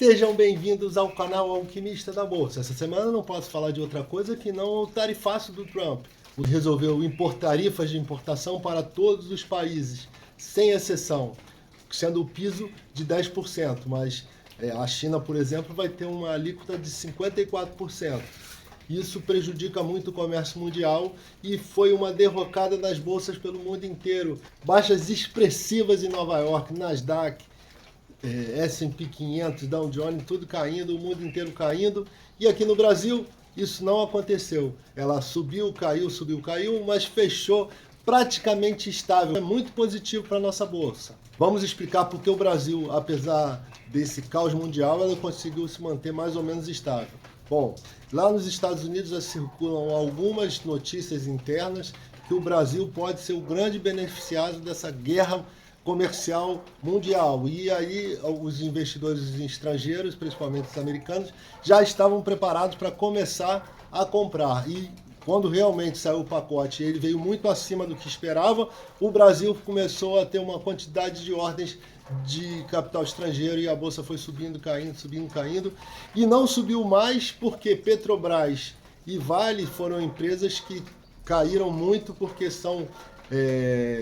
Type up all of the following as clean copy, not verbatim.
Sejam bem-vindos ao canal Alquimista da Bolsa. Essa semana não posso falar de outra coisa que não o tarifaço do Trump. Ele resolveu impor tarifas de importação para todos os países, sem exceção, sendo o piso de 10%, mas a China, por exemplo, vai ter uma alíquota de 54%. Isso prejudica muito o comércio mundial e foi uma derrocada nas bolsas pelo mundo inteiro. Baixas expressivas em Nova York, Nasdaq, S&P 500, Dow Jones, tudo caindo, o mundo inteiro caindo. E aqui no Brasil, isso não aconteceu. Ela subiu, caiu, mas fechou praticamente estável. É muito positivo para a nossa bolsa. Vamos explicar por que o Brasil, apesar desse caos mundial, ela conseguiu se manter mais ou menos estável. Bom, lá nos Estados Unidos já circulam algumas notícias internas que o Brasil pode ser o grande beneficiado dessa guerra comercial mundial. E aí os investidores estrangeiros, principalmente os americanos, já estavam preparados para começar a comprar. E quando realmente saiu o pacote, ele veio muito acima do que esperava, o Brasil começou a ter uma quantidade de ordens de capital estrangeiro e a bolsa foi subindo, caindo. E não subiu mais porque Petrobras e Vale foram empresas que caíram muito porque são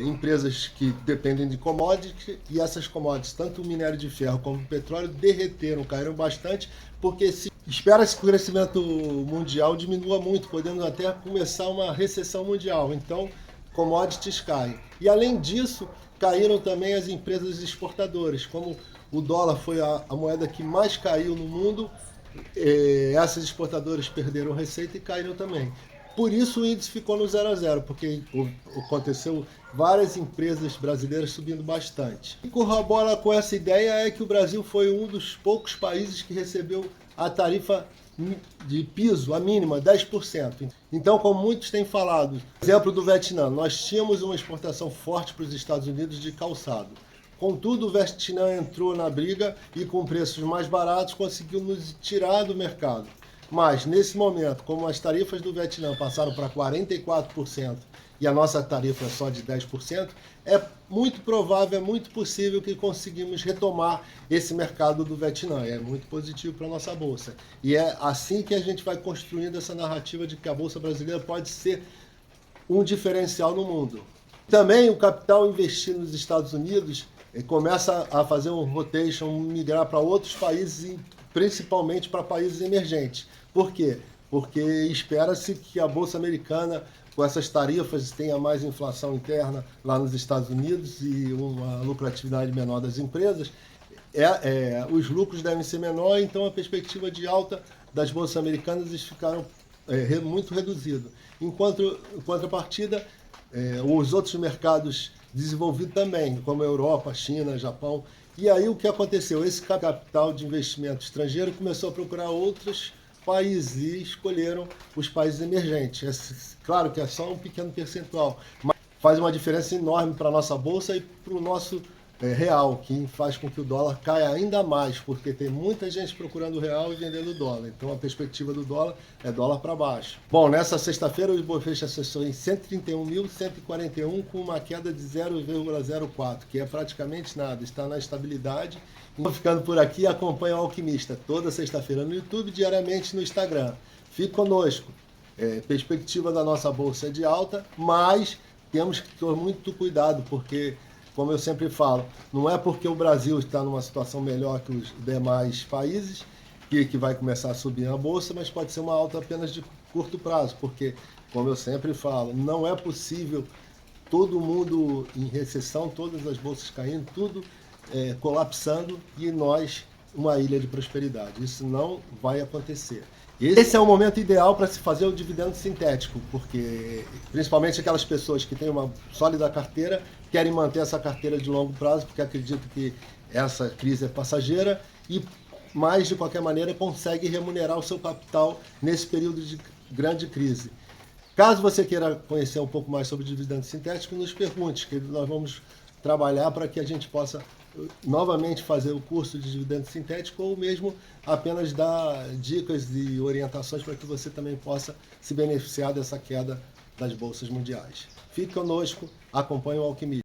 empresas que dependem de commodities, e essas commodities, tanto o minério de ferro como o petróleo, derreteram, caíram bastante, porque espera-se que o crescimento mundial diminua muito, podendo até começar uma recessão mundial. Então, commodities caem. E além disso, caíram também as empresas exportadoras. Como o dólar foi a moeda que mais caiu no mundo, essas exportadoras perderam receita e caíram também. Por isso o índice ficou no 0 a 0, porque aconteceu várias empresas brasileiras subindo bastante. E corrobora com essa ideia é que o Brasil foi um dos poucos países que recebeu a tarifa de piso, a mínima, 10%. Então, como muitos têm falado, exemplo do Vietnã, nós tínhamos uma exportação forte para os Estados Unidos de calçado. Contudo, o Vietnã entrou na briga e com preços mais baratos conseguiu nos tirar do mercado. Mas, nesse momento, como as tarifas do Vietnã passaram para 44% e a nossa tarifa é só de 10%, é muito provável, é muito possível que conseguimos retomar esse mercado do Vietnã. É muito positivo para a nossa bolsa. E é assim que a gente vai construindo essa narrativa de que a bolsa brasileira pode ser um diferencial no mundo. Também o capital investido nos Estados Unidos começa a fazer um rotation, migrar para outros países, principalmente para países emergentes. Por quê? Porque espera-se que a Bolsa Americana, com essas tarifas, tenha mais inflação interna lá nos Estados Unidos e uma lucratividade menor das empresas. Os lucros devem ser menores, então a perspectiva de alta das bolsas americanas ficaram muito reduzida. Em contrapartida, os outros mercados desenvolvidos também, como a Europa, China, Japão. E aí o que aconteceu? Esse capital de investimento estrangeiro começou a procurar outros países e escolheram os países emergentes. Claro que é só um pequeno percentual, mas faz uma diferença enorme para a nossa bolsa e para o nosso real, que faz com que o dólar caia ainda mais, porque tem muita gente procurando o real e vendendo o dólar. Então a perspectiva do dólar é dólar para baixo. Bom, nessa sexta-feira o Ibovespa acessou em 131.141 com uma queda de 0,04, que é praticamente nada, está na estabilidade. Estou ficando por aqui, acompanha o Alquimista toda sexta-feira no YouTube, diariamente no Instagram. Fique conosco. Perspectiva da nossa bolsa é de alta, mas temos que ter muito cuidado, porque, como eu sempre falo, não é porque o Brasil está numa situação melhor que os demais países que vai começar a subir a bolsa, mas pode ser uma alta apenas de curto prazo, porque, como eu sempre falo, não é possível todo mundo em recessão, todas as bolsas caindo, tudo colapsando e nós uma ilha de prosperidade. Isso não vai acontecer. Esse é o momento ideal para se fazer o dividendo sintético, porque principalmente aquelas pessoas que têm uma sólida carteira querem manter essa carteira de longo prazo, porque acreditam que essa crise é passageira e, mais de qualquer maneira, consegue remunerar o seu capital nesse período de grande crise. Caso você queira conhecer um pouco mais sobre dividendo sintético, nos pergunte, que nós vamos trabalhar para que a gente possa novamente fazer o curso de dividendo sintético ou mesmo apenas dar dicas e orientações para que você também possa se beneficiar dessa queda das bolsas mundiais. Fique conosco, acompanhe o Alquimista.